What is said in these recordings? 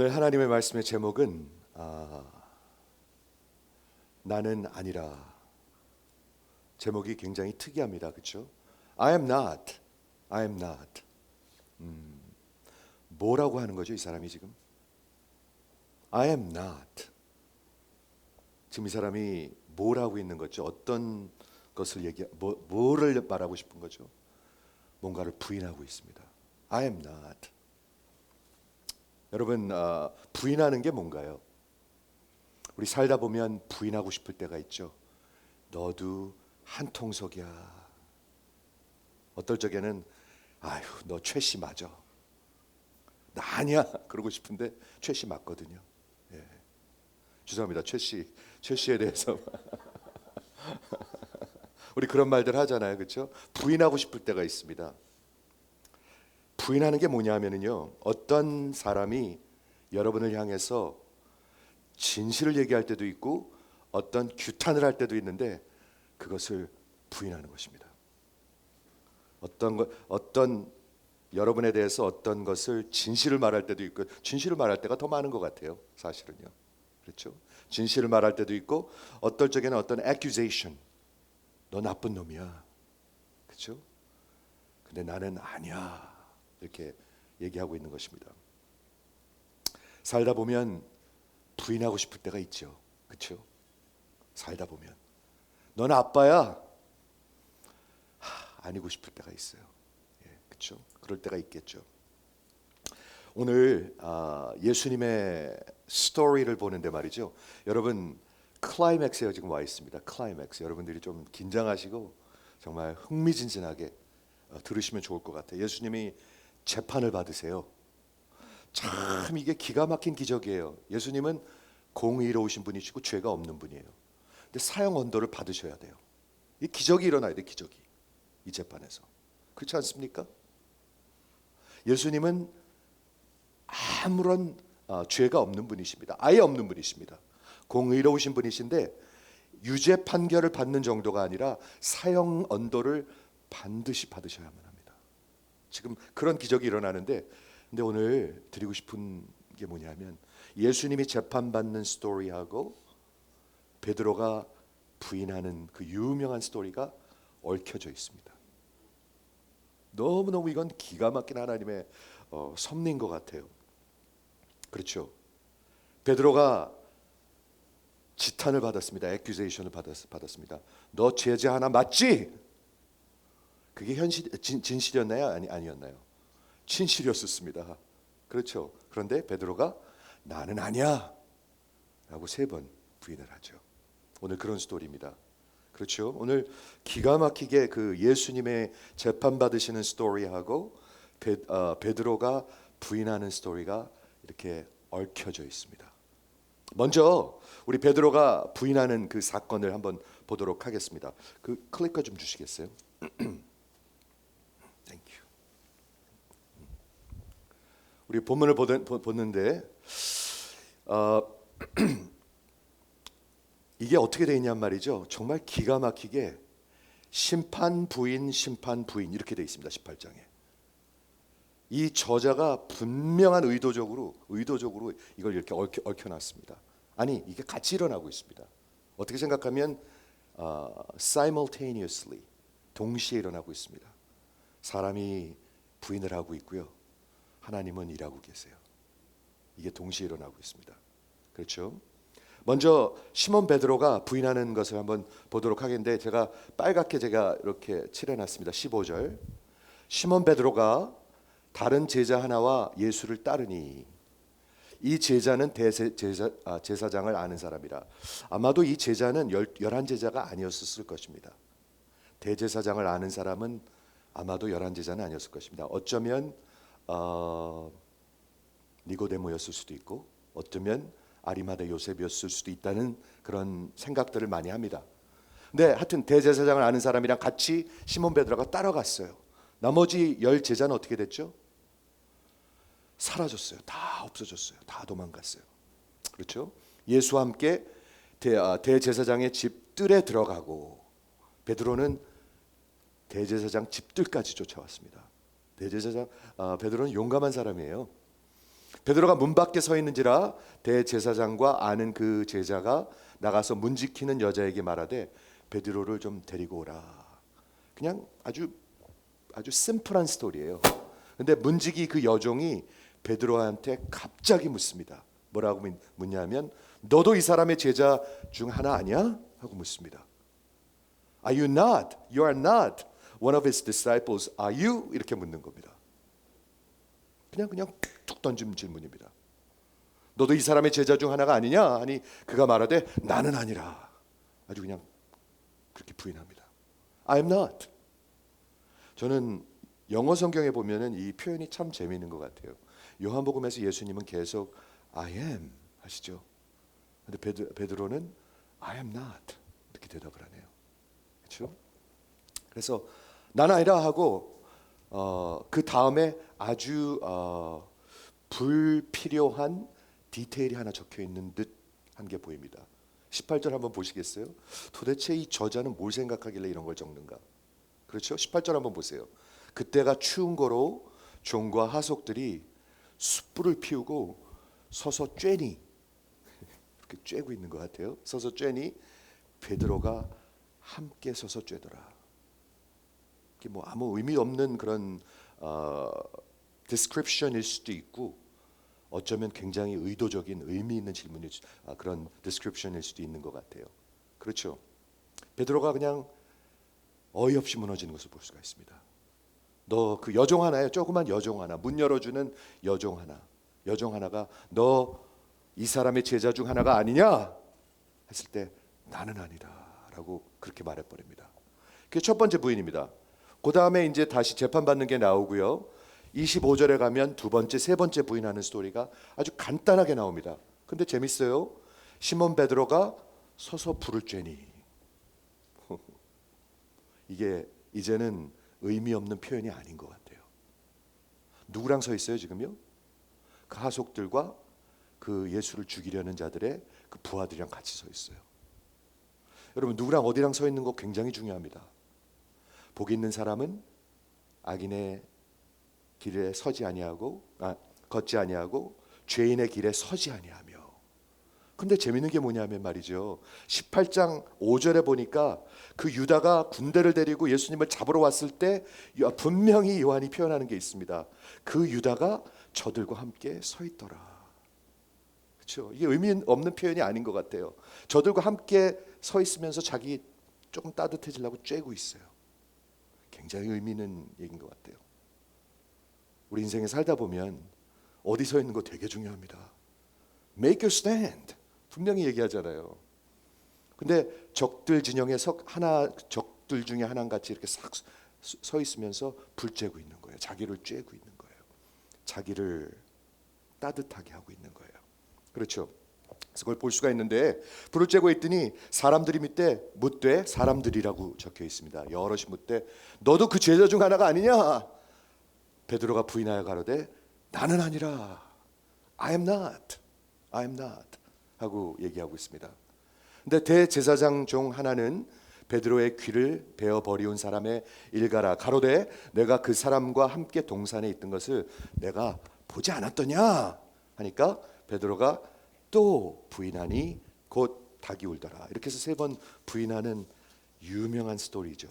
오늘 하나님의 말씀의 제목은 나는 아니라. 제목이 굉장히 특이합니다. 그렇죠? I am not. I am not. 뭐라고 하는 거죠, 이 사람이 지금? I am not. 지금 이 사람이 뭘 하고 있는 거죠? 어떤 것을 뭐를 말하고 싶은 거죠? 뭔가를 부인하고 있습니다. I am not. 여러분, 부인하는 게 뭔가요? 우리 살다 보면 부인하고 싶을 때가 있죠. 너도 한통속이야. 어떨 적에는 아휴, 너 최씨 맞아. 나 아니야. 그러고 싶은데 최씨 맞거든요. 예. 죄송합니다. 최씨에 대해서 우리 그런 말들 하잖아요. 그렇죠? 부인하고 싶을 때가 있습니다. 부인하는 게 뭐냐면요, 어떤 사람이 여러분을 향해서 진실을 얘기할 때도 있고 어떤 규탄을 할 때도 있는데 그것을 부인하는 것입니다. 어떤 여러분에 대해서 어떤 것을 진실을 말할 때도 있고, 진실을 말할 때가 더 많은 것 같아요, 사실은요. 그렇죠? 진실을 말할 때도 있고, 어떨 적에는 어떤 accusation, 너 나쁜 놈이야, 그렇죠? 근데 나는 아니야, 이렇게 얘기하고 있는 것입니다. 살다 보면 부인하고 싶을 때가 있죠, 그렇죠? 살다 보면 넌 아빠야, 아니고 싶을 때가 있어요. 예, 그렇죠? 그럴 때가 있겠죠. 오늘 예수님의 스토리를 보는데 말이죠, 여러분 클라이맥스에 지금 와 있습니다. 클라이맥스. 여러분들이 좀 긴장하시고 정말 흥미진진하게 들으시면 좋을 것 같아요. 예수님이 재판을 받으세요. 참 이게 기가 막힌 기적이에요. 예수님은 공의로우신 분이시고 죄가 없는 분이에요. 근데 사형 언도를 받으셔야 돼요. 이 기적이 일어나야 돼, 기적이. 이 재판에서. 그렇지 않습니까? 예수님은 아무런 죄가 없는 분이십니다. 아예 없는 분이십니다. 공의로우신 분이신데 유죄 판결을 받는 정도가 아니라 사형 언도를 반드시 받으셔야만 합니다. 지금 그런 기적이 일어나는데, 근데 오늘 드리고 싶은 게 뭐냐면 예수님이 재판받는 스토리하고 베드로가 부인하는 그 유명한 스토리가 얽혀져 있습니다. 너무너무 이건 기가 막힌 하나님의 섭리인 것 같아요. 그렇죠? 베드로가 지탄을 받았습니다. 액큐제이션을 받았습니다. 너 제자 하나 맞지? 그게 진실이었나요? 아니었나요? 진실이었습니다. 그렇죠? 그런데 베드로가 나는 아니야 라고 3번 부인을 하죠. 오늘 그런 스토리입니다. 그렇죠? 오늘 기가 막히게 그 예수님의 재판 받으시는 스토리하고 베드로가 부인하는 스토리가 이렇게 얽혀져 있습니다. 먼저 우리 베드로가 부인하는 그 사건을 한번 보도록 하겠습니다. 그 클리커 좀 주시겠어요? 땡큐. 우리 본문을 보는데 이게 어떻게 되어 있냔 말이죠. 정말 기가 막히게 심판 부인 이렇게 되어 있습니다. 18장에. 이 저자가 분명한 의도적으로 이걸 이렇게 얽혀놨습니다. 아니, 이게 같이 일어나고 있습니다. 어떻게 생각하면 simultaneously, 동시에 일어나고 있습니다. 사람이 부인을 하고 있고요, 하나님은 일하고 계세요. 이게 동시에 일어나고 있습니다. 그렇죠? 먼저 시몬 베드로가 부인하는 것을 한번 보도록 하겠는데, 제가 빨갛게 이렇게 칠해놨습니다. 15절. 시몬 베드로가 다른 제자 하나와 예수를 따르니 이 제자는 제사장을 아는 사람이라. 아마도 이 제자는 11제자가 아니었을 것입니다. 대제사장을 아는 사람은 아마도 11제자는 아니었을 것입니다. 어쩌면 니고데모였을 수도 있고, 어쩌면 아리마대 요셉이었을 수도 있다는 그런 생각들을 많이 합니다. 근데 하여튼 대제사장을 아는 사람이랑 같이 시몬 베드로가 따라갔어요. 나머지 10제자는 어떻게 됐죠? 사라졌어요. 다 없어졌어요. 다 도망갔어요. 그렇죠? 예수와 함께 대제사장의 집 뜰에 들어가고, 베드로는 대제사장 집들까지 쫓아왔습니다. 베드로는 용감한 사람이에요. 베드로가 문 밖에 서 있는지라 대제사장과 아는 그 제자가 나가서 문 지키는 여자에게 말하되 베드로를 좀 데리고 오라. 그냥 아주 심플한 스토리예요. 근데 문지기 그 여종이 베드로한테 갑자기 묻습니다. 뭐라고 묻냐면 너도 이 사람의 제자 중 하나 아니야? 하고 묻습니다. Are you not? You are not one of his disciples. Are you? 이렇게 묻는 겁니다. 그냥 툭 던진 질문입니다. 너도 이 사람의 제자 중 하나가 아니냐? 하니 그가 말하되 나는 아니라. 아주 그냥 그렇게 부인합니다. I am not. 저는 영어 성경에 보면은 이 표현이 참 재미있는 것 같아요. 요한복음에서 예수님은 계속 I am 하시죠. 근데 베드로는 I am not 이렇게 대답을 하네요. 그렇죠? 그래서 나는 아니라 하고 그 다음에 아주 불필요한 디테일이 하나 적혀 있는 듯 한 게 보입니다. 18절 한번 보시겠어요? 도대체 이 저자는 뭘 생각하길래 이런 걸 적는가? 그렇죠? 18절 한번 보세요. 그때가 추운 거로 종과 하속들이 숯불을 피우고 서서 쬐니 이렇게 쬐고 있는 것 같아요. 서서 쬐니 베드로가 함께 서서 쬐더라. 이게 뭐 아무 의미 없는 그런 description일 수도 있고 어쩌면 굉장히 의도적인 의미 있는 질문일 그런 description일 수도 있는 것 같아요. 그렇죠? 베드로가 그냥 어이없이 무너지는 것을 볼 수가 있습니다. 너 그 여종 하나예요. 조그만 여종 하나, 문 열어주는 여종 하나, 여종 하나가 너 이 사람의 제자 중 하나가 아니냐 했을 때 나는 아니다라고 그렇게 말해버립니다. 그게 첫 번째 부인입니다. 그 다음에 이제 다시 재판받는 게 나오고요. 25절에 가면 두 번째, 세 번째 부인하는 스토리가 아주 간단하게 나옵니다. 근데 재밌어요. 시몬 베드로가 서서 불을 쬐니. 이게 이제는 의미 없는 표현이 아닌 것 같아요. 누구랑 서 있어요 지금요? 그 하속들과 그 예수를 죽이려는 자들의 그 부하들이랑 같이 서 있어요. 여러분 누구랑 어디랑 서 있는 거 굉장히 중요합니다. 복 있는 사람은 악인의 길에 서지 아니하고 걷지 아니하고 죄인의 길에 서지 아니하며. 근데 재밌는 게 뭐냐면 말이죠. 18장 5절에 보니까 그 유다가 군대를 데리고 예수님을 잡으러 왔을 때 분명히 요한이 표현하는 게 있습니다. 그 유다가 저들과 함께 서 있더라. 그렇죠? 이게 의미 없는 표현이 아닌 것 같아요. 저들과 함께 서 있으면서 자기 조금 따뜻해지려고 쬐고 있어요. 굉장히 의미 있는 얘기인 것 같아요. 우리 인생에 살다 보면 어디 서 있는 거 되게 중요합니다. Make your stand. 분명히 얘기하잖아요. 근데 적들 진영에 적들 중에 하나 같이 이렇게 싹 서 있으면서 불 쬐고 있는 거예요. 자기를 쬐고 있는 거예요. 자기를 따뜻하게 하고 있는 거예요. 그렇죠? 그래서 그걸 볼 수가 있는데 불을 쬐고 있더니 사람들이 밑에 묻되 사람들이라고 적혀 있습니다. 여럿이 묻되 너도 그 제자 중 하나가 아니냐? 베드로가 부인하여 가로되 나는 아니라 I am not 하고 얘기하고 있습니다. 근데 대제사장 중 하나는 베드로의 귀를 베어 버리운 사람의 일가라 가로되 내가 그 사람과 함께 동산에 있던 것을 내가 보지 않았더냐 하니까 베드로가 또 부인하니 곧 닭이 울더라. 이렇게 해서 세 번 부인하는 유명한 스토리죠.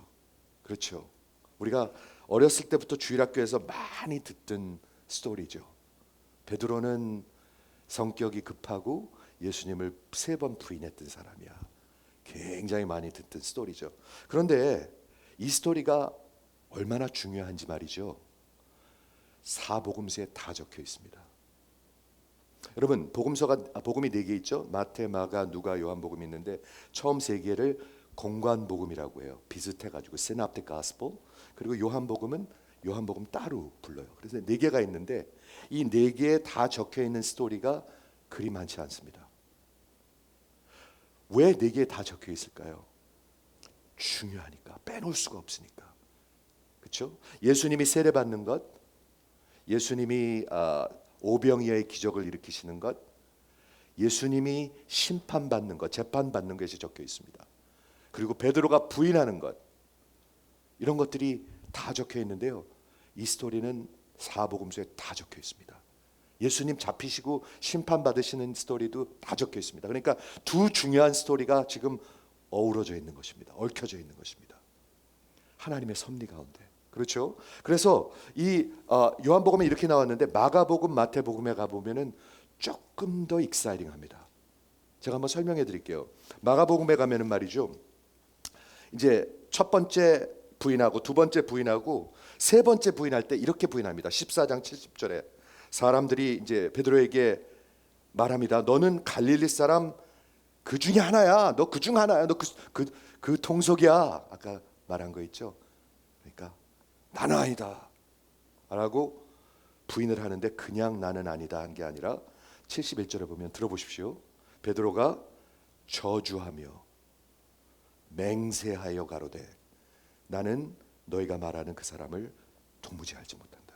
그렇죠? 우리가 어렸을 때부터 주일학교에서 많이 듣던 스토리죠. 베드로는 성격이 급하고 예수님을 세 번 부인했던 사람이야. 굉장히 많이 듣던 스토리죠. 그런데 이 스토리가 얼마나 중요한지 말이죠. 사복음서에 다 적혀 있습니다. 여러분 복음이 4개 있죠. 마태, 마가, 누가, 요한복음이 있는데 처음 3개를 공관복음이라고 해요. 비슷해가지고 Synoptic Gospel. 그리고 요한복음 따로 불러요. 그래서 4개가 있는데 이 4개에 다 적혀 있는 스토리가 그리 많지 않습니다. 왜 4개에 다 적혀 있을까요? 중요하니까, 빼놓을 수가 없으니까. 그렇죠? 예수님이 세례받는 것, 예수님이 오병이어의 기적을 일으키시는 것, 예수님이 심판받는 것, 재판받는 것이 적혀 있습니다. 그리고 베드로가 부인하는 것, 이런 것들이 다 적혀 있는데요. 이 스토리는 사복음서에 다 적혀 있습니다. 예수님 잡히시고 심판받으시는 스토리도 다 적혀 있습니다. 그러니까 두 중요한 스토리가 지금 어우러져 있는 것입니다. 얽혀져 있는 것입니다. 하나님의 섭리 가운데. 그렇죠? 그래서 이 요한복음에 이렇게 나왔는데 마가복음, 마태복음에 가보면은 조금 더 익사이팅합니다. 제가 한번 설명해 드릴게요. 마가복음에 가면은 말이죠, 이제 첫 번째 부인하고 두 번째 부인하고 세 번째 부인할 때 이렇게 부인합니다. 14장 70절에 사람들이 이제 베드로에게 말합니다. 너는 갈릴리 사람 그 중에 하나야. 너 그 중 하나야. 너 그 통속이야. 아까 말한 거 있죠. 그러니까 나는 아니다 라고 부인을 하는데, 그냥 나는 아니다 한 게 아니라 71절에 보면 들어보십시오. 베드로가 저주하며 맹세하여 가로되 나는 너희가 말하는 그 사람을 도무지 알지 못한다.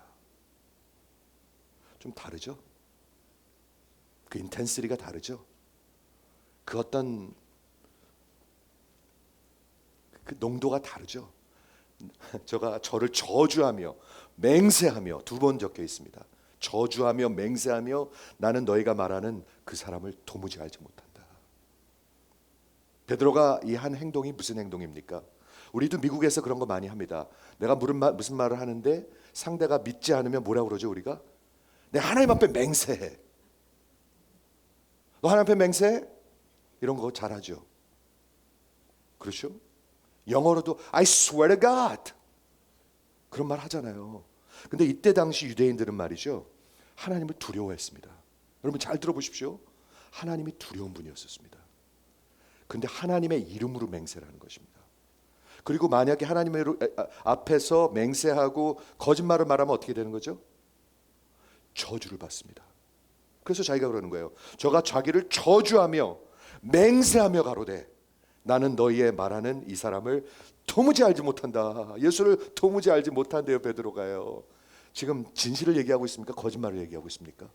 좀 다르죠? 그 인텐시티가 다르죠? 그 어떤 그 농도가 다르죠? 저를 저주하며 맹세하며 두 번 적혀 있습니다. 저주하며 맹세하며 나는 너희가 말하는 그 사람을 도무지 알지 못한다. 베드로가 이 한 행동이 무슨 행동입니까? 우리도 미국에서 그런 거 많이 합니다. 내가 무슨 말을 하는데 상대가 믿지 않으면 뭐라고 그러죠? 우리가 내가 하나님 앞에 맹세해. 너 하나님 앞에 맹세해? 이런 거 잘하죠. 그렇죠? 영어로도 I swear to God 그런 말 하잖아요. 근데 이때 당시 유대인들은 말이죠, 하나님을 두려워했습니다. 여러분 잘 들어보십시오. 하나님이 두려운 분이었습니다. 근데 하나님의 이름으로 맹세를 하는 것입니다. 그리고 만약에 하나님의 앞에서 맹세하고 거짓말을 말하면 어떻게 되는 거죠? 저주를 받습니다. 그래서 자기가 그러는 거예요. 저가 자기를 저주하며 맹세하며 가로되 나는 너희의 말하는 이 사람을 도무지 알지 못한다. 예수를 도무지 알지 못한대요. 베드로가요. 지금 진실을 얘기하고 있습니까? 거짓말을 얘기하고 있습니까?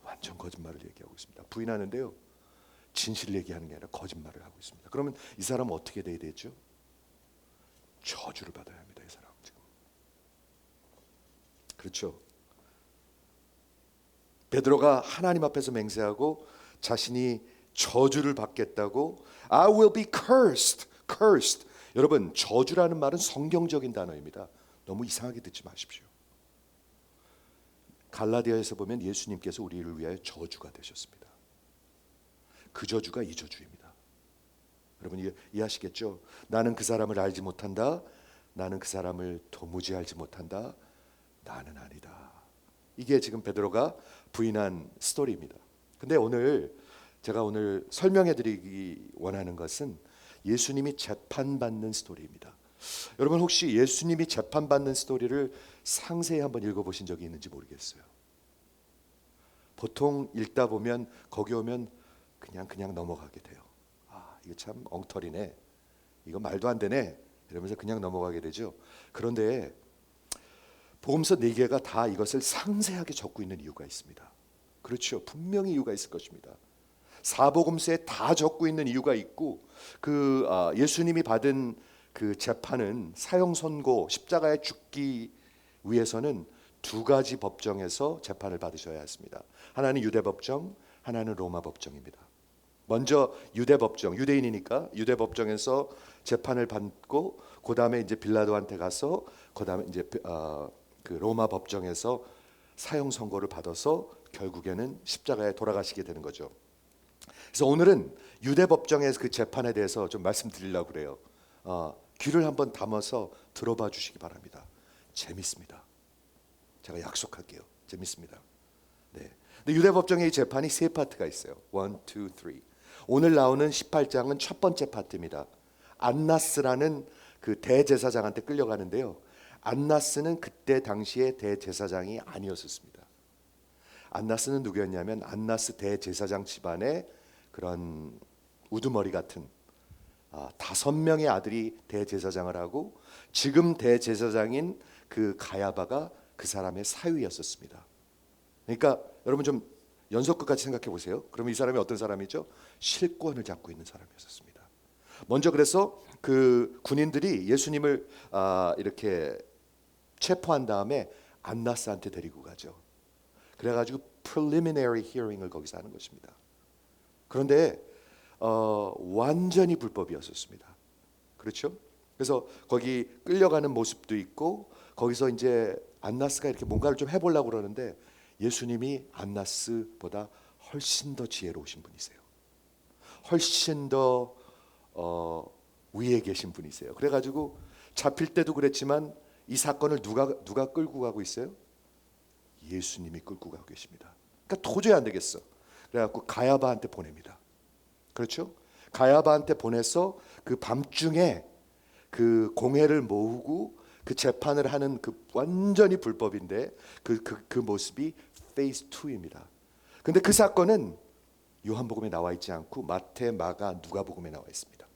완전 거짓말을 얘기하고 있습니다. 부인하는데요, 진실을 얘기하는 게 아니라 거짓말을 하고 있습니다. 그러면 이 사람은 어떻게 돼야 되죠? 저주를 받아야 합니다. 이 사람 지금. 그렇죠? 베드로가 하나님 앞에서 맹세하고 자신이 저주를 받겠다고 I will be cursed. cursed. 여러분, 저주라는 말은 성경적인 단어입니다. 너무 이상하게 듣지 마십시오. 갈라디아에서 보면 예수님께서 우리를 위하여 저주가 되셨습니다. 그 저주가 이 저주입니다. 여러분 이해하시겠죠? 나는 그 사람을 알지 못한다. 나는 그 사람을 도무지 알지 못한다. 나는 아니다. 이게 지금 베드로가 부인한 스토리입니다. 근데 제가 오늘 설명해 드리기 원하는 것은 예수님이 재판받는 스토리입니다. 여러분 혹시 예수님이 재판받는 스토리를 상세히 한번 읽어보신 적이 있는지 모르겠어요. 보통 읽다 보면 거기 오면 그냥 넘어가게 돼요. 아, 이거 참 엉터리네. 이거 말도 안 되네. 이러면서 그냥 넘어가게 되죠. 그런데 복음서 4개가 다 이것을 상세하게 적고 있는 이유가 있습니다. 그렇죠. 분명히 이유가 있을 것입니다. 사복음서에 다 적고 있는 이유가 있고, 예수님이 받은 그 재판은 사형 선고, 십자가에 죽기 위해서는 두 가지 법정에서 재판을 받으셔야 했습니다. 하나는 유대 법정, 하나는 로마 법정입니다. 먼저 유대 법정, 유대인이니까 유대 법정에서 재판을 받고, 그 다음에 이제 빌라도한테 가서, 그 다음에 이제 그 로마 법정에서 사형 선고를 받아서 결국에는 십자가에 돌아가시게 되는 거죠. 그래서 오늘은 유대 법정의 그 재판에 대해서 좀 말씀드리려고 그래요. 귀를 한번 담아서 들어봐 주시기 바랍니다. 재밌습니다. 제가 약속할게요. 재밌습니다. 네. 근데 유대 법정의 이 재판이 세 파트가 있어요. 1, 2, 3. 오늘 나오는 18장은 첫 번째 파트입니다. 안나스라는 그 대제사장한테 끌려가는데요. 안나스는 그때 당시에 대제사장이 아니었습니다. 안나스는 누구였냐면 안나스 대제사장 집안의 그런 우두머리 같은 5명의 아들이 대제사장을 하고, 지금 대제사장인 그 가야바가 그 사람의 사위였었습니다. 그러니까 여러분 좀 연속극같이 생각해 보세요. 그러면 이 사람이 어떤 사람이죠? 실권을 잡고 있는 사람이었습니다. 먼저 그래서 그 군인들이 예수님을 이렇게 체포한 다음에 안나스한테 데리고 가죠. 그래가지고 preliminary hearing을 거기서 하는 것입니다. 그런데 완전히 불법이었었습니다. 그렇죠? 그래서 거기 끌려가는 모습도 있고 거기서 이제 안나스가 이렇게 뭔가를 좀 해보려고 그러는데 예수님이 안나스보다 훨씬 더 지혜로우신 분이세요. 훨씬 더 위에 계신 분이세요. 그래가지고 잡힐 때도 그랬지만 이 사건을 누가 끌고 가고 있어요? 예수님이 끌고 가고 계십니다. 그러니까 도저히 안 되겠어. 그래갖고 가야바한테 보냅니다. 그렇죠? 가야바한테 보내서 그 밤중에 그 공회를 모으고 그 재판을 하는 그 완전히 불법인데 그 모습이 페이스 2입니다. 근데 그 사건은 요한복음에 나와 있지 않고 마태, 마가, 누가복음에 나와 있습니다.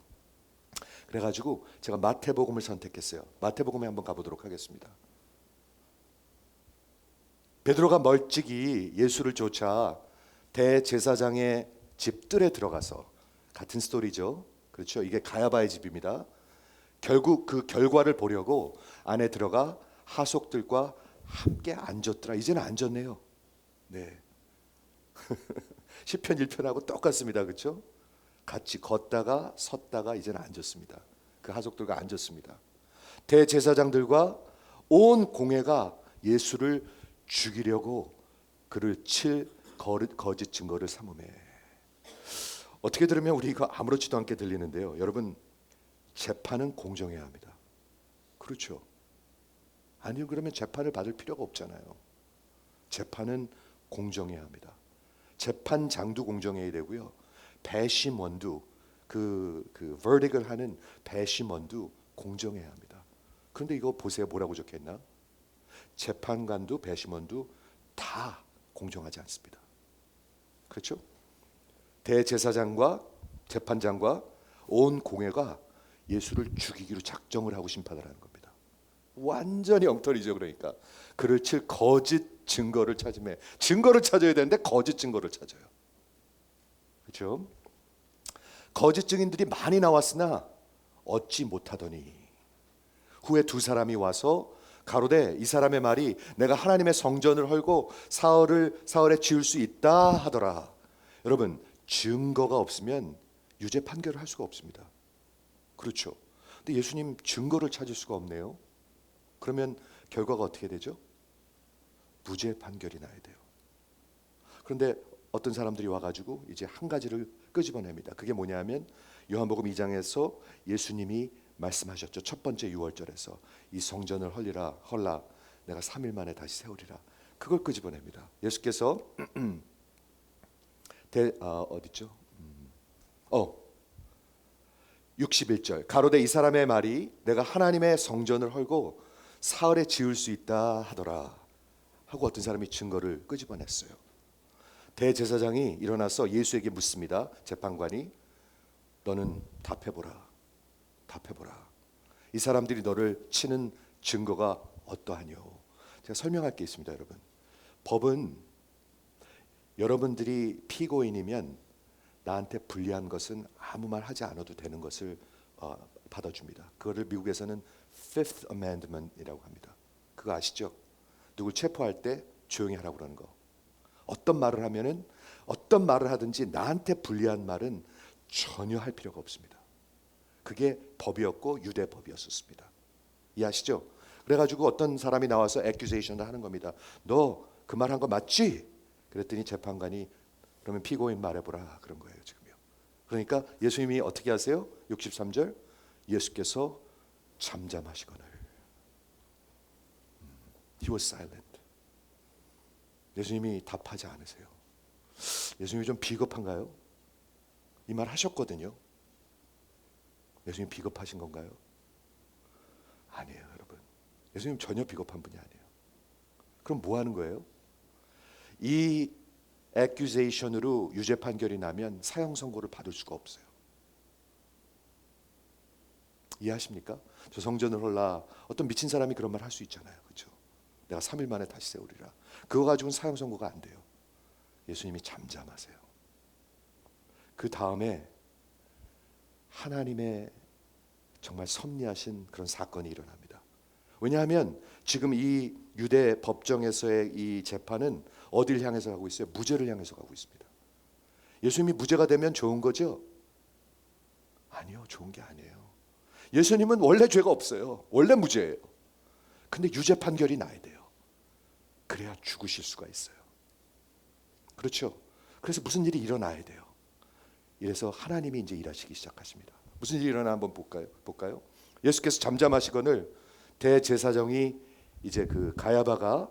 그래가지고 제가 마태복음을 선택했어요. 마태복음에 한번 가보도록 하겠습니다. 베드로가 멀찍이 예수를 쫓아 대제사장의 집들에 들어가서 같은 스토리죠. 그렇죠? 이게 가야바의 집입니다. 결국 그 결과를 보려고 안에 들어가 하속들과 함께 앉았더라. 이제는 앉았네요. 네. 시편 1편하고 똑같습니다. 그렇죠? 같이 걷다가 섰다가 이제는 앉았습니다. 그 하속들과 앉았습니다. 대제사장들과 온 공회가 예수를 죽이려고 그를 칠 거짓 증거를 삼음해. 어떻게 들으면 우리 이거 아무렇지도 않게 들리는데요. 여러분, 재판은 공정해야 합니다. 그렇죠? 아니요, 그러면 재판을 받을 필요가 없잖아요. 재판은 공정해야 합니다. 재판장도 공정해야 되고요. 배심원도 그 verdict을 하는 배심원도 공정해야 합니다. 그런데 이거 보세요. 뭐라고 적혀있나? 재판관도 배심원도 다 공정하지 않습니다. 그렇죠? 대제사장과 재판장과 온 공회가 예수를 죽이기로 작정을 하고 심판을 하는 겁니다. 완전히 엉터리죠. 그러니까 그를 칠 거짓 증거를 찾으면 증거를 찾아야 되는데 거짓 증거를 찾아요. 그렇죠? 거짓 증인들이 많이 나왔으나 얻지 못하더니 후에 두 사람이 와서 가로되 이 사람의 말이 내가 하나님의 성전을 헐고 사흘에 지을 수 있다 하더라. 여러분, 증거가 없으면 유죄 판결을 할 수가 없습니다. 그렇죠? 근데 예수님 증거를 찾을 수가 없네요. 그러면 결과가 어떻게 되죠? 무죄 판결이 나야 돼요. 그런데 어떤 사람들이 와가지고 이제 한 가지를 끄집어냅니다. 그게 뭐냐면 요한복음 2장에서 예수님이 말씀하셨죠. 첫 번째 6월절에서 이 성전을 헐라 내가 3일 만에 다시 세우리라. 그걸 끄집어냅니다. 예수께서 어디죠? 61절 가로되 이 사람의 말이 내가 하나님의 성전을 헐고 사흘에 지을 수 있다 하더라 하고 어떤 사람이 증거를 끄집어냈어요. 대제사장이 일어나서 예수에게 묻습니다. 재판관이 너는 답해보라. 이 사람들이 너를 치는 증거가 어떠하뇨? 제가 설명할 게 있습니다. 여러분, 법은 여러분들이 피고인이면 나한테 불리한 것은 아무 말 하지 않아도 되는 것을 받아줍니다. 그거를 미국에서는 Fifth Amendment이라고 합니다. 그거 아시죠? 누굴 체포할 때 조용히 하라고 그러는 거. 어떤 말을 하면은 어떤 말을 하든지 나한테 불리한 말은 전혀 할 필요가 없습니다. 그게 법이었고 유대법이었습니다. 이해하시죠? 그래가지고 어떤 사람이 나와서 accusation을 하는 겁니다. 너 그 말 한 거 맞지? 그랬더니 재판관이 그러면 피고인 말해보라 그런 거예요 지금요. 그러니까 예수님이 어떻게 하세요? 63절 예수께서 잠잠하시거늘. He was silent. 예수님이 답하지 않으세요. 예수님이 좀 비겁한가요? 이 말 하셨거든요. 예수님 비겁하신 건가요? 아니에요, 여러분. 예수님 전혀 비겁한 분이 아니에요. 그럼 뭐 하는 거예요? 이 accusation으로 유죄 판결이 나면 사형 선고를 받을 수가 없어요. 이해하십니까? 저 성전을 헐라. 어떤 미친 사람이 그런 말 할 수 있잖아요. 그렇죠? 내가 3일 만에 다시 세우리라. 그거 가지고는 사형 선고가 안 돼요. 예수님이 잠잠하세요. 그 다음에 하나님의 정말 섭리하신 그런 사건이 일어납니다. 왜냐하면 지금 이 유대 법정에서의 이 재판은 어디를 향해서 가고 있어요? 무죄를 향해서 가고 있습니다. 예수님이 무죄가 되면 좋은 거죠? 아니요, 좋은 게 아니에요. 예수님은 원래 죄가 없어요. 원래 무죄예요. 근데 유죄 판결이 나야 돼요. 그래야 죽으실 수가 있어요. 그렇죠? 그래서 무슨 일이 일어나야 돼요. 이래서 하나님이 이제 일하시기 시작하십니다. 무슨 일이 일어나 한번 볼까요? 예수께서 잠잠하시거늘 대제사장이 이제 그 가야바가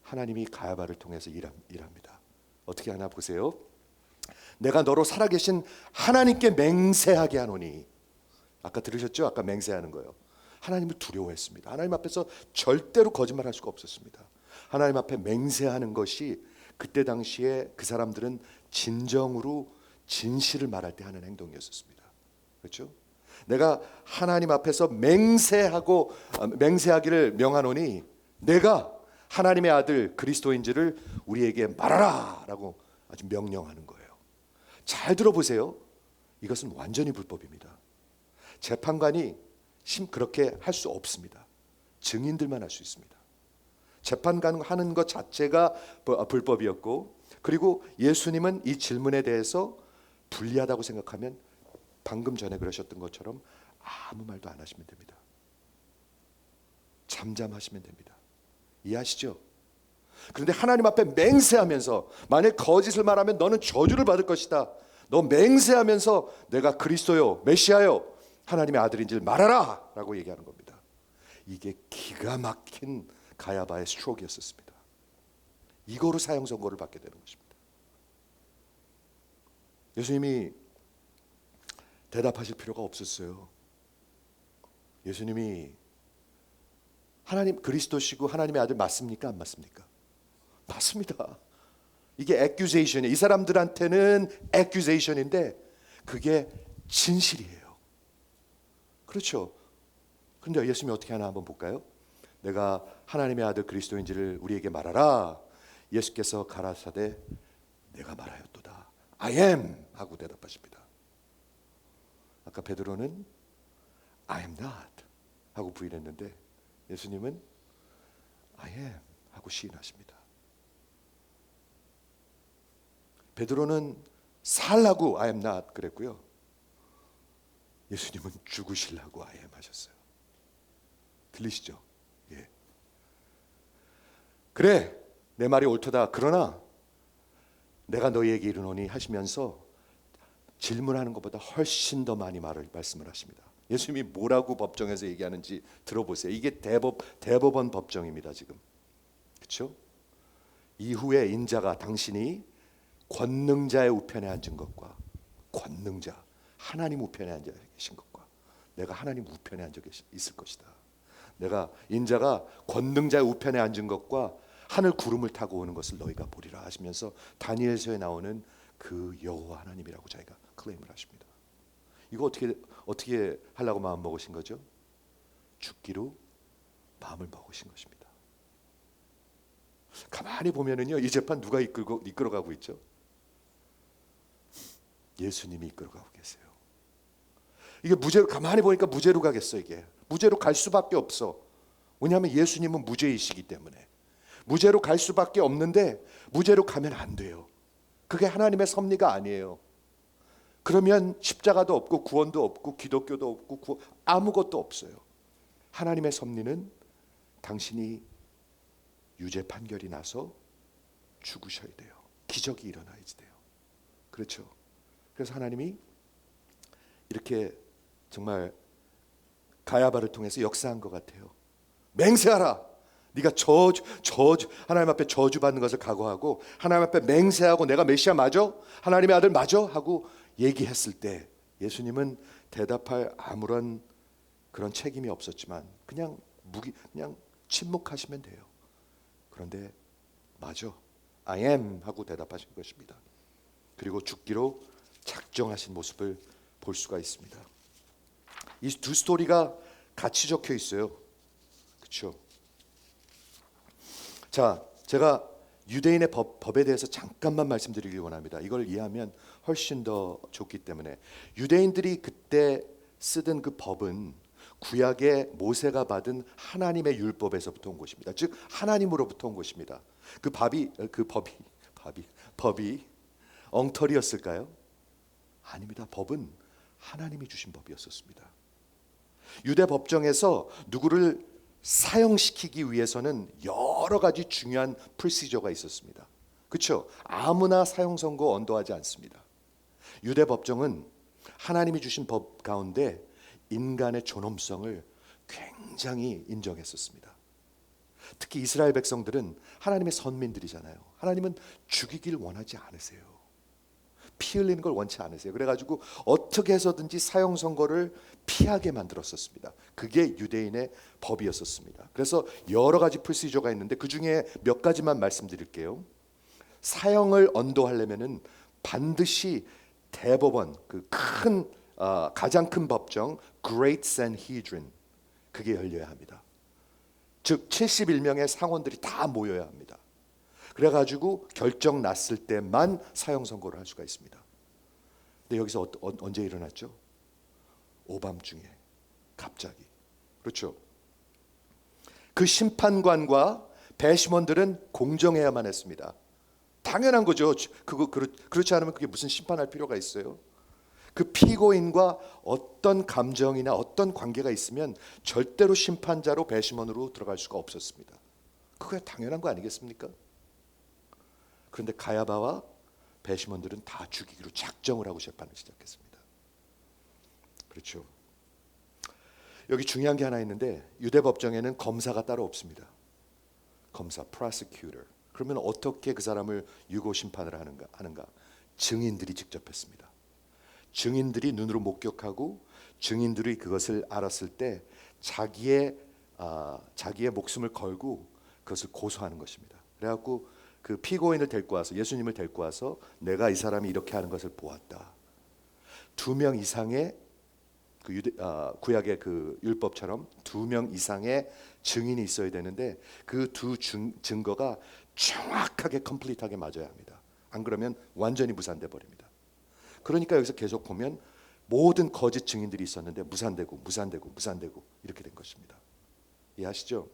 하나님이 가야바를 통해서 일합니다. 어떻게 하나 보세요. 내가 너로 살아계신 하나님께 맹세하게 하노니. 아까 들으셨죠? 아까 맹세하는 거예요. 하나님을 두려워했습니다. 하나님 앞에서 절대로 거짓말할 수가 없었습니다. 하나님 앞에 맹세하는 것이 그때 당시에 그 사람들은 진정으로 진실을 말할 때 하는 행동이었습니다. 그렇죠? 내가 하나님 앞에서 맹세하기를 명하노니 내가 하나님의 아들 그리스도인지를 우리에게 말하라라고 아주 명령하는 거예요. 잘 들어보세요. 이것은 완전히 불법입니다. 재판관이 그렇게 할 수 없습니다. 증인들만 할 수 있습니다. 재판관 하는 것 자체가 불법이었고, 그리고 예수님은 이 질문에 대해서 불리하다고 생각하면 방금 전에 그러셨던 것처럼 아무 말도 안 하시면 됩니다. 잠잠하시면 됩니다. 이해하시죠? 그런데 하나님 앞에 맹세하면서 만약 거짓을 말하면 너는 저주를 받을 것이다. 너 맹세하면서 내가 그리스도요 메시아요 하나님의 아들인지를 말하라 라고 얘기하는 겁니다. 이게 기가 막힌 가야바의 스트로크였었습니다. 이거로 사형 선고를 받게 되는 것입니다. 예수님이 대답하실 필요가 없었어요. 예수님이 하나님 그리스도시고 하나님의 아들 맞습니까? 안 맞습니까? 맞습니다. 이게 accusation이에요. 이 사람들한테는 accusation인데 그게 진실이에요. 그렇죠? 그런데 예수님이 어떻게 하나 한번 볼까요? 내가 하나님의 아들 그리스도인지를 우리에게 말하라. 예수께서 가라사대 내가 말하였도다. I am 하고 대답하십니다. 아까 베드로는 I am not 하고 부인했는데 예수님은 I am 하고 시인하십니다. 베드로는 살라고 I am not 그랬고요. 예수님은 죽으시려고 I am 하셨어요. 들리시죠? 예. 그래, 내 말이 옳도다. 그러나 내가 너희에게 이르노니 하시면서 질문하는 것보다 훨씬 더 많이 말씀을 하십니다. 예수님이 뭐라고 법정에서 얘기하는지 들어보세요. 이게 대법원 법정입니다. 지금. 그렇죠? 이후에 인자가 당신이 권능자의 우편에 앉은 것과 권능자 하나님 우편에 앉아 계신 것과 내가 하나님 우편에 앉아 있을 것이다. 내가 인자가 권능자의 우편에 앉은 것과 하늘 구름을 타고 오는 것을 너희가 보리라 하시면서 다니엘서에 나오는 그 여호와 하나님이라고 자기가 클레임을 하십니다. 이거 어떻게 하려고 마음 먹으신 거죠? 죽기로 마음을 먹으신 것입니다. 가만히 보면은요, 이 재판 누가 이끌어가고 있죠? 예수님이 이끌어가고 계세요. 이게 무죄로 가만히 보니까 무죄로 가겠어. 이게 무죄로 갈 수밖에 없어. 왜냐하면 예수님은 무죄이시기 때문에 무죄로 갈 수밖에 없는데 무죄로 가면 안 돼요. 그게 하나님의 섭리가 아니에요. 그러면 십자가도 없고 구원도 없고 기독교도 없고 아무것도 없어요. 하나님의 섭리는 당신이 유죄 판결이 나서 죽으셔야 돼요. 기적이 일어나야지 돼요. 그렇죠? 그래서 하나님이 이렇게 정말 가야바를 통해서 역사한 것 같아요. 맹세하라. 네가 하나님 앞에 저주받는 것을 각오하고 하나님 앞에 맹세하고 내가 메시아 맞아? 하나님의 아들 맞아? 하고 얘기했을 때 예수님은 대답할 아무런 그런 책임이 없었지만 그냥 침묵하시면 돼요. 그런데 맞아, I am 하고 대답하신 것입니다. 그리고 죽기로 작정하신 모습을 볼 수가 있습니다. 이 두 스토리가 같이 적혀 있어요. 그렇죠? 자, 제가 유대인의 법에 대해서 잠깐만 말씀드리기 원합니다. 이걸 이해하면 훨씬 더 좋기 때문에 유대인들이 그때 쓰던 그 법은 구약의 모세가 받은 하나님의 율법에서부터 온 것입니다. 즉 하나님으로부터 온 것입니다. 법이 엉터리였을까요? 아닙니다. 법은 하나님이 주신 법이었었습니다. 유대 법정에서 누구를 사형시키기 위해서는 여러 가지 중요한 프로시저가 있었습니다. 그렇죠? 아무나 사형 선고 언도하지 않습니다. 유대 법정은 하나님이 주신 법 가운데 인간의 존엄성을 굉장히 인정했었습니다. 특히 이스라엘 백성들은 하나님의 선민들이잖아요. 하나님은 죽이길 원하지 않으세요. 피 흘리는 걸 원치 않으세요. 그래가지고 어떻게 해서든지 사형 선고를 피하게 만들었었습니다. 그게 유대인의 법이었었습니다. 그래서 여러 가지 프로시저가 있는데 그 중에 몇 가지만 말씀드릴게요. 사형을 언도하려면은 반드시 대법원, 가장 큰 법정 Great Sanhedrin, 그게 열려야 합니다. 즉 71명의 상원들이 다 모여야 합니다. 그래가지고 결정 났을 때만 사형 선고를 할 수가 있습니다. 근데 여기서 언제 일어났죠? 오밤중에 갑자기. 그렇죠? 그 심판관과 배심원들은 공정해야만 했습니다. 당연한 거죠. 그렇지 않으면 그게 무슨 심판할 필요가 있어요? 그 피고인과 어떤 감정이나 어떤 관계가 있으면 절대로 심판자로 배심원으로 들어갈 수가 없었습니다. 그게 당연한 거 아니겠습니까? 그런데 가야바와 배심원들은 다 죽이기로 작정을 하고 재판을 시작했습니다. 그렇죠. 여기 중요한 게 하나 있는데 유대 법정에는 검사가 따로 없습니다. 검사, prosecutor. 그러면 어떻게 그 사람을 유고 심판을 하는가? 증인들이 직접 했습니다. 증인들이 눈으로 목격하고 증인들이 그것을 알았을 때 자기의 목숨을 걸고 그것을 고소하는 것입니다. 그래갖고 그 피고인을 데리고 와서 예수님을 데리고 와서 내가 이 사람이 이렇게 하는 것을 보았다. 2명 이상의 구약의 그 율법처럼 2명 이상의 증인이 있어야 되는데 그 두 증거가 정확하게 컴플리트하게 맞아야 합니다. 안 그러면 완전히 무산돼 버립니다. 그러니까 여기서 계속 보면 모든 거짓 증인들이 있었는데 무산되고 이렇게 된 것입니다. 이해하시죠?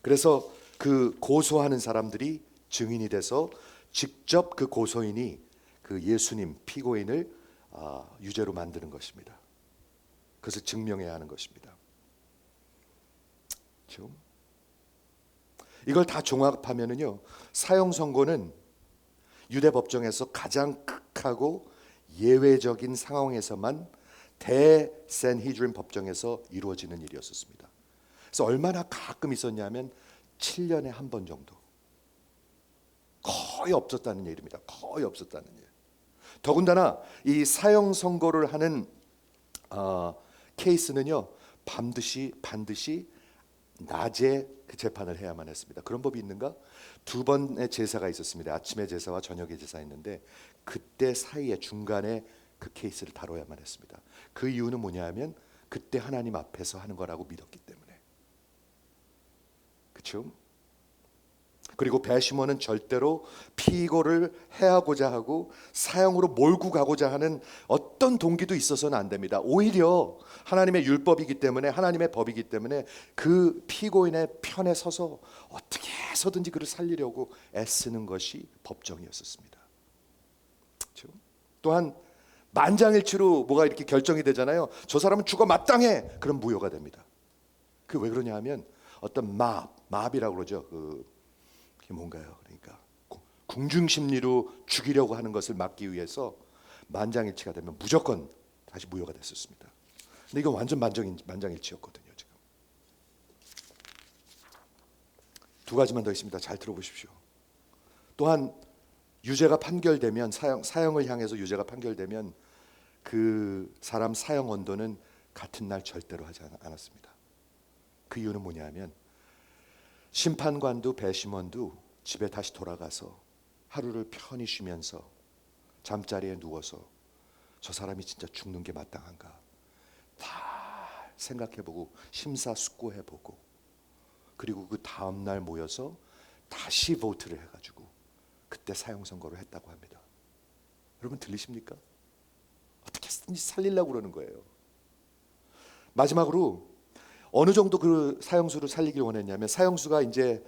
그래서 그 고소하는 사람들이 증인이 돼서 직접 그 고소인이 그 예수님 피고인을 유죄로 만드는 것입니다. 그것을 증명해야 하는 것입니다. 그렇죠? 이걸 다 종합하면은요, 사형 선고는 유대 법정에서 가장 극하고 예외적인 상황에서만 대샌히드린 법정에서 이루어지는 일이었습니다. 그래서 얼마나 가끔 있었냐면 7년에 한 번 정도. 거의 없었다는 일입니다. 거의 없었다는 일. 더군다나 이 사형 선고를 하는 케이스는요, 반드시 낮에 그 재판을 해야만 했습니다. 그런 법이 있는가? 2번의 제사가 있었습니다. 아침의 제사와 저녁의 제사 있는데 그때 사이에 중간에 그 케이스를 다뤄야만 했습니다. 그 이유는 뭐냐면 그때 하나님 앞에서 하는 거라고 믿었기 때문에. 그렇죠? 그리고 배심원은 절대로 피고를 해하고자 하고 사형으로 몰고 가고자 하는 어떤 동기도 있어서는 안 됩니다. 오히려 하나님의 율법이기 때문에, 하나님의 법이기 때문에 그 피고인의 편에 서서 어떻게 해서든지 그를 살리려고 애쓰는 것이 법정이었습니다. 그렇죠? 또한 만장일치로 뭐가 이렇게 결정이 되잖아요. 저 사람은 죽어 마땅해. 그럼 무효가 됩니다. 그 왜 그러냐 하면 어떤 마비라고 그러죠. 그게 뭔가요? 그러니까 궁중심리로 죽이려고 하는 것을 막기 위해서 만장일치가 되면 무조건 다시 무효가 됐었습니다. 근데 이건 완전 만장일치였거든요. 지금 2가지만 더 있습니다. 잘 들어보십시오. 또한 유죄가 판결되면 사형을 향해서 유죄가 판결되면 그 사람 사형 언도는 같은 날 절대로 하지 않았습니다. 그 이유는 뭐냐면 심판관도 배심원도 집에 다시 돌아가서 하루를 편히 쉬면서 잠자리에 누워서 저 사람이 진짜 죽는 게 마땅한가 다 생각해보고 심사숙고해보고 그리고 그 다음날 모여서 다시 보트를 해가지고 그때 사형 선고를 했다고 합니다. 여러분 들리십니까? 어떻게든지 살리려고 그러는 거예요. 마지막으로 어느 정도 그 사형수를 살리길 원했냐면, 사형수가 이제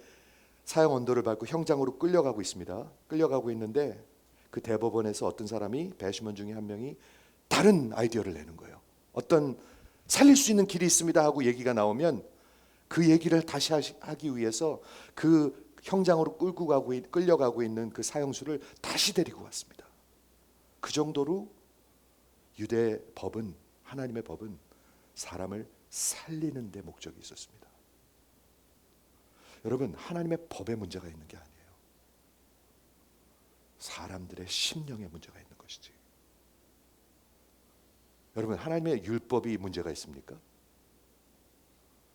사형 언도를 밟고 형장으로 끌려가고 있습니다. 끌려가고 있는데 그 대법원에서 어떤 사람이, 배심원 중에 한 명이 다른 아이디어를 내는 거예요. 어떤 살릴 수 있는 길이 있습니다 하고 얘기가 나오면 그 얘기를 다시 하기 위해서 그 형장으로 끌려가고 있는 그 사형수를 다시 데리고 왔습니다. 그 정도로 유대 법은, 하나님의 법은 사람을 살리는 데 목적이 있었습니다. 여러분, 하나님의 법에 문제가 있는 게 아니에요. 사람들의 심령에 문제가 있는 것이지. 여러분, 하나님의 율법이 문제가 있습니까?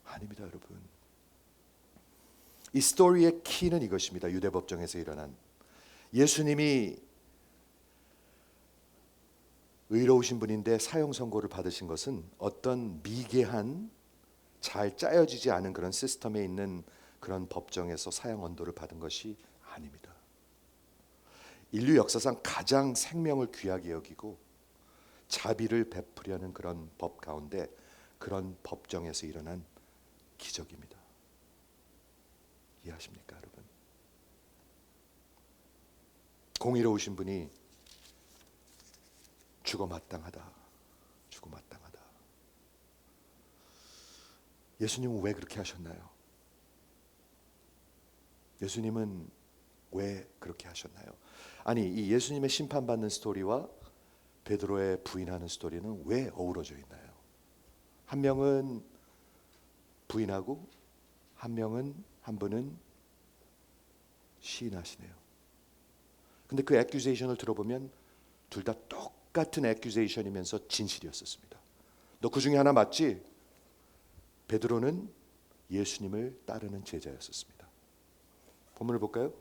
아닙니다, 여러분. 이 스토리의 키는 이것입니다. 유대 법정에서 일어난, 예수님이 의로우신 분인데 사형 선고를 받으신 것은 어떤 미개한, 잘 짜여지지 않은 그런 시스템에 있는 그런 법정에서 사형 언도를 받은 것이 아닙니다. 인류 역사상 가장 생명을 귀하게 여기고 자비를 베푸려는 그런 법 가운데, 그런 법정에서 일어난 기적입니다. 이해하십니까, 여러분? 공의로우신 분이 죽어 마땅하다. 예수님은 왜 그렇게 하셨나요? 예수님은 왜 그렇게 하셨나요? 아니, 이 예수님의 심판받는 스토리와 베드로의 부인하는 스토리는 왜 어우러져 있나요? 한 명은 부인하고 한 분은 시인하시네요. 근데 그 애큐제이션을 들어보면 둘 다 똑같은 애큐제이션이면서 진실이었었습니다. 너 그 중에 하나 맞지? 베드로는 예수님을 따르는 제자였었습니다. 본문을 볼까요?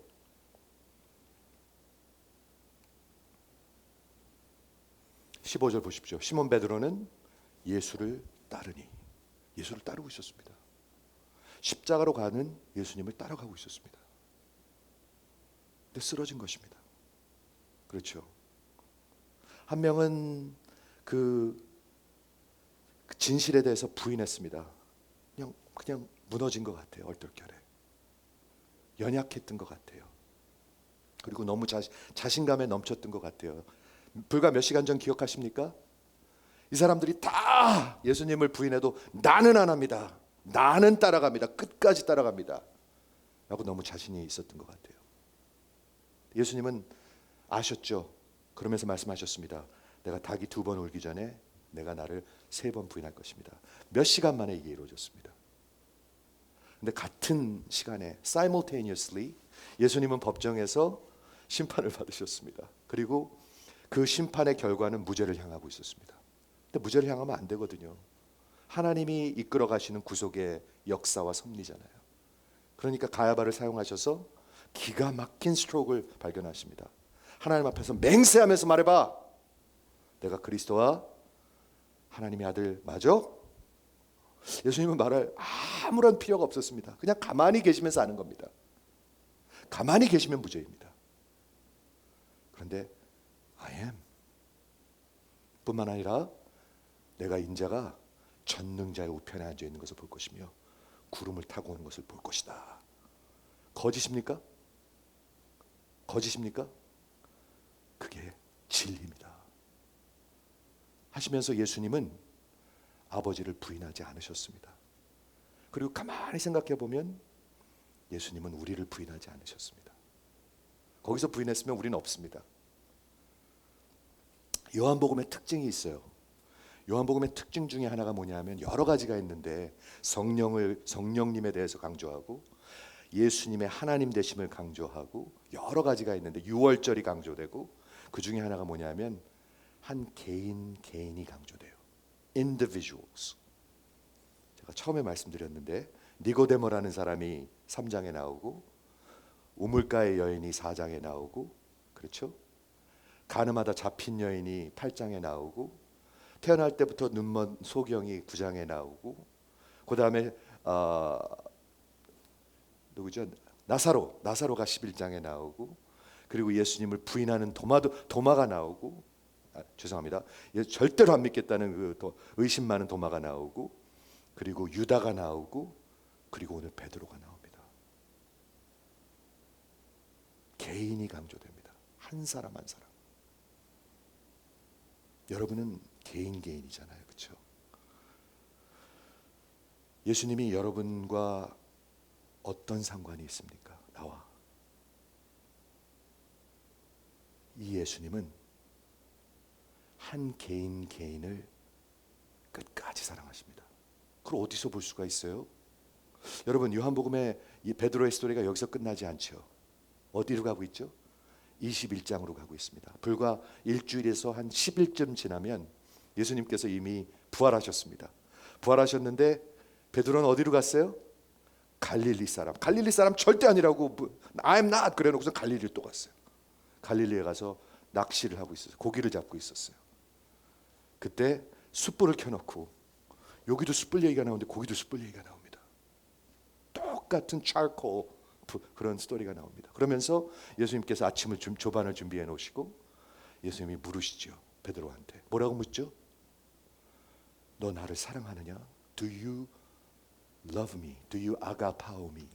15절 보십시오. 시몬 베드로는 예수를 따르고 있었습니다. 십자가로 가는 예수님을 따라가고 있었습니다. 근데 쓰러진 것입니다. 그렇죠. 한 명은 그 진실에 대해서 부인했습니다. 그냥 무너진 것 같아요. 얼떨결에 연약했던 것 같아요. 그리고 너무 자신감에 넘쳤던 것 같아요. 불과 몇 시간 전 기억하십니까? 이 사람들이 다 예수님을 부인해도 나는 안 합니다. 나는 따라갑니다. 끝까지 따라갑니다. 라고 너무 자신이 있었던 것 같아요. 예수님은 아셨죠? 그러면서 말씀하셨습니다. 내가 닭이 2번 울기 전에 내가 나를 3번 부인할 것입니다. 몇 시간 만에 이게 이루어졌습니다. 근데 같은 시간에 simultaneously 예수님은 법정에서 심판을 받으셨습니다. 그리고 그 심판의 결과는 무죄를 향하고 있었습니다. 근데 무죄를 향하면 안 되거든요. 하나님이 이끌어 가시는 구속의 역사와 섭리잖아요. 그러니까 가야바를 사용하셔서 기가 막힌 스트로크를 발견하십니다. 하나님 앞에서 맹세하면서 말해봐. 내가 그리스도와 하나님의 아들 맞아? 예수님은 말할 아무런 필요가 없었습니다. 그냥 가만히 계시면서 아는 겁니다. 가만히 계시면 무죄입니다. 그런데 I am 뿐만 아니라 내가 인자가 전능자의 우편에 앉아 있는 것을 볼 것이며 구름을 타고 오는 것을 볼 것이다. 거짓입니까? 거짓입니까? 그게 진리입니다. 하시면서 예수님은 아버지를 부인하지 않으셨습니다. 그리고 가만히 생각해 보면 예수님은 우리를 부인하지 않으셨습니다. 거기서 부인했으면 우리는 없습니다. 요한복음의 특징이 있어요. 요한복음의 특징 중에 하나가 뭐냐면 여러 가지가 있는데 성령님에 대해서 강조하고 예수님의 하나님 되심을 강조하고 여러 가지가 있는데 유월절이 강조되고 그 중에 하나가 뭐냐면 한 개인이 강조돼요. individuals. 제가 처음에 말씀드렸는데 니고데모라는 사람이 3장에 나오고 우물가의 여인이 4장에 나오고 그렇죠? 가늠하다 잡힌 여인이 8장에 나오고 태어날 때부터 눈먼 소경이 9장에 나오고 그 다음에 누구죠? 나사로가 11장에 나오고 그리고 예수님을 부인하는 도마가 나오고 죄송합니다. 절대로 안 믿겠다는 그 의심 많은 도마가 나오고 그리고 유다가 나오고 그리고 오늘 베드로가 나옵니다. 개인이 강조됩니다. 한 사람 한 사람. 여러분은 개인이잖아요. 그렇죠? 예수님이 여러분과 어떤 상관이 있습니까? 나와. 이 예수님은 한 개인을 끝까지 사랑하십니다. 그걸 어디서 볼 수가 있어요? 여러분, 요한복음의 이 베드로의 스토리가 여기서 끝나지 않죠. 어디로 가고 있죠? 21장으로 가고 있습니다. 불과 일주일에서 한 10일쯤 지나면 예수님께서 이미 부활하셨습니다. 부활하셨는데 베드로는 어디로 갔어요? 갈릴리 사람. 갈릴리 사람 절대 아니라고 I'm not 그래놓고서 갈릴리를 또 갔어요. 갈릴리에 가서 낚시를 하고 있었어요. 고기를 잡고 있었어요. 그때 숯불을 켜놓고 여기도 숯불 얘기가 나오는데 거기도 숯불 얘기가 나옵니다. 똑같은 charcoal 그런 스토리가 나옵니다. 그러면서 예수님께서 아침을 조반을 준비해 놓으시고 예수님이 물으시죠. 베드로한테 뭐라고 묻죠? 너 나를 사랑하느냐? Do you love me? Do you agapao me?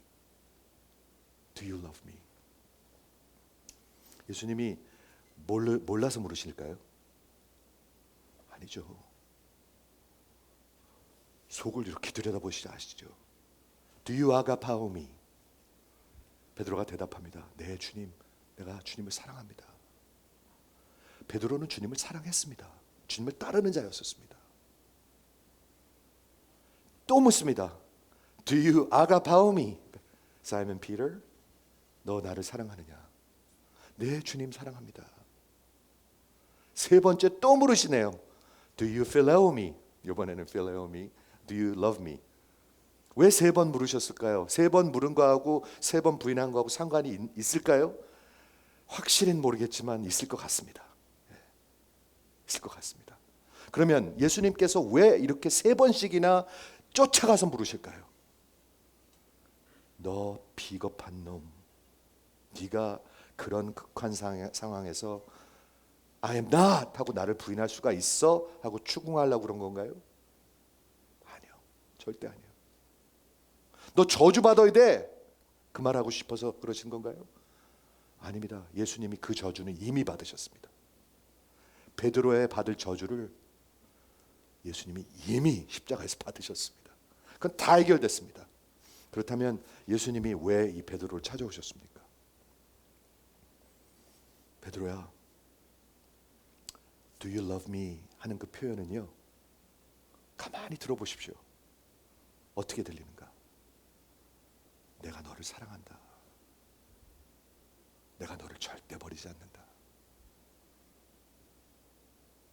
Do you love me? 예수님이 몰라서 물으실까요? 아니죠. 속을 이렇게 들여다보시지 아시죠? Do you agapao me? 베드로가 대답합니다. 네 주님, 내가 주님을 사랑합니다. 베드로는 주님을 사랑했습니다. 주님을 따르는 자였었습니다. 또 묻습니다. Do you agapao me? 사이먼 피터, 너 나를 사랑하느냐? 네 주님 사랑합니다. 세 번째 또 물으시네요. Do you phileo me? 이번에는 phileo me. Do you love me? 왜 세 번 물으셨을까요? 세 번 물은 거하고 세 번 부인한 거하고 상관이 있을까요? 확실히는 모르겠지만 있을 것 같습니다. 있을 것 같습니다. 그러면 예수님께서 왜 이렇게 세 번씩이나 쫓아가서 물으실까요? 너 비겁한 놈, 네가 그런 극한 상황에서 I am not 하고 나를 부인할 수가 있어? 하고 추궁하려고 그런 건가요? 아니요. 절대 아니요. 너 저주받아야 돼. 그 말하고 싶어서 그러신 건가요? 아닙니다. 예수님이 그 저주는 이미 받으셨습니다. 베드로의 받을 저주를 예수님이 이미 십자가에서 받으셨습니다. 그건 다 해결됐습니다. 그렇다면 예수님이 왜 이 베드로를 찾아오셨습니까? 베드로야, Do you love me? 하는 그 표현은요, 가만히 들어보십시오. 어떻게 들리는가? 내가 너를 사랑한다. 내가 너를 절대 버리지 않는다.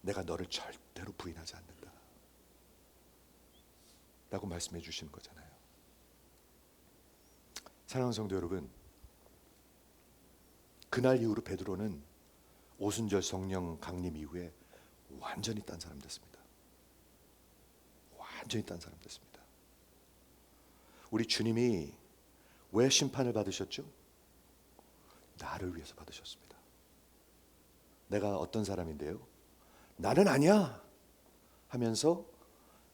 내가 너를 절대로 부인하지 않는다. 라고 말씀해 주시는 거잖아요. 사랑하는 성도 여러분, 그날 이후로 베드로는 오순절 성령 강림 이후에 완전히 딴 사람 됐습니다. 완전히 딴 사람 됐습니다. 우리 주님이 왜 심판을 받으셨죠? 나를 위해서 받으셨습니다. 내가 어떤 사람인데요? 나는 아니야 하면서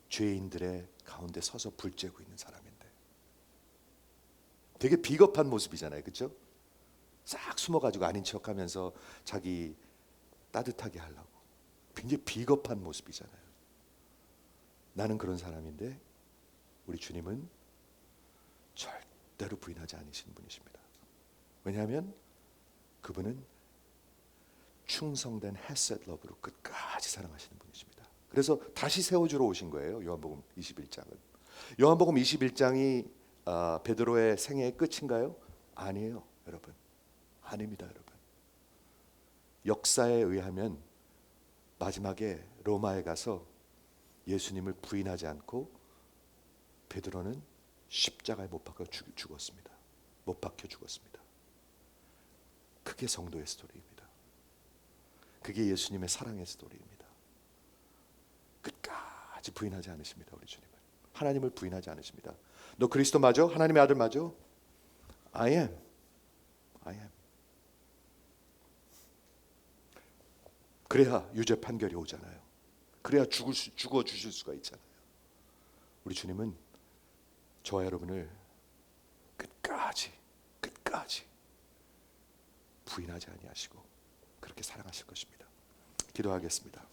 죄인들의 가운데 서서 불쬐고 있는 사람인데, 되게 비겁한 모습이잖아요. 그렇죠? 싹 숨어가지고 아닌 척하면서 자기 따뜻하게 하려고 굉장히 비겁한 모습이잖아요. 나는 그런 사람인데 우리 주님은 절대로 부인하지 않으시는 분이십니다. 왜냐하면 그분은 충성된 헤셋 러브로 끝까지 사랑하시는 분이십니다. 그래서 다시 세워주러 오신 거예요. 요한복음 21장은. 요한복음 21장이 베드로의 생애의 끝인가요? 아니에요, 여러분. 아닙니다, 여러분. 역사에 의하면 마지막에 로마에 가서 예수님을 부인하지 않고 베드로는 십자가에 못 박혀 죽었습니다. 못 박혀 죽었습니다. 그게 성도의 스토리입니다. 그게 예수님의 사랑의 스토리입니다. 끝까지 부인하지 않으십니다. 우리 주님은 하나님을 부인하지 않으십니다. 너 그리스도 맞아? 하나님의 아들 맞아? I am. 그래야 유죄 판결이 오잖아요. 그래야 죽어 주실 수가 있잖아요. 우리 주님은 저와 여러분을 끝까지 부인하지 아니하시고 그렇게 사랑하실 것입니다. 기도하겠습니다.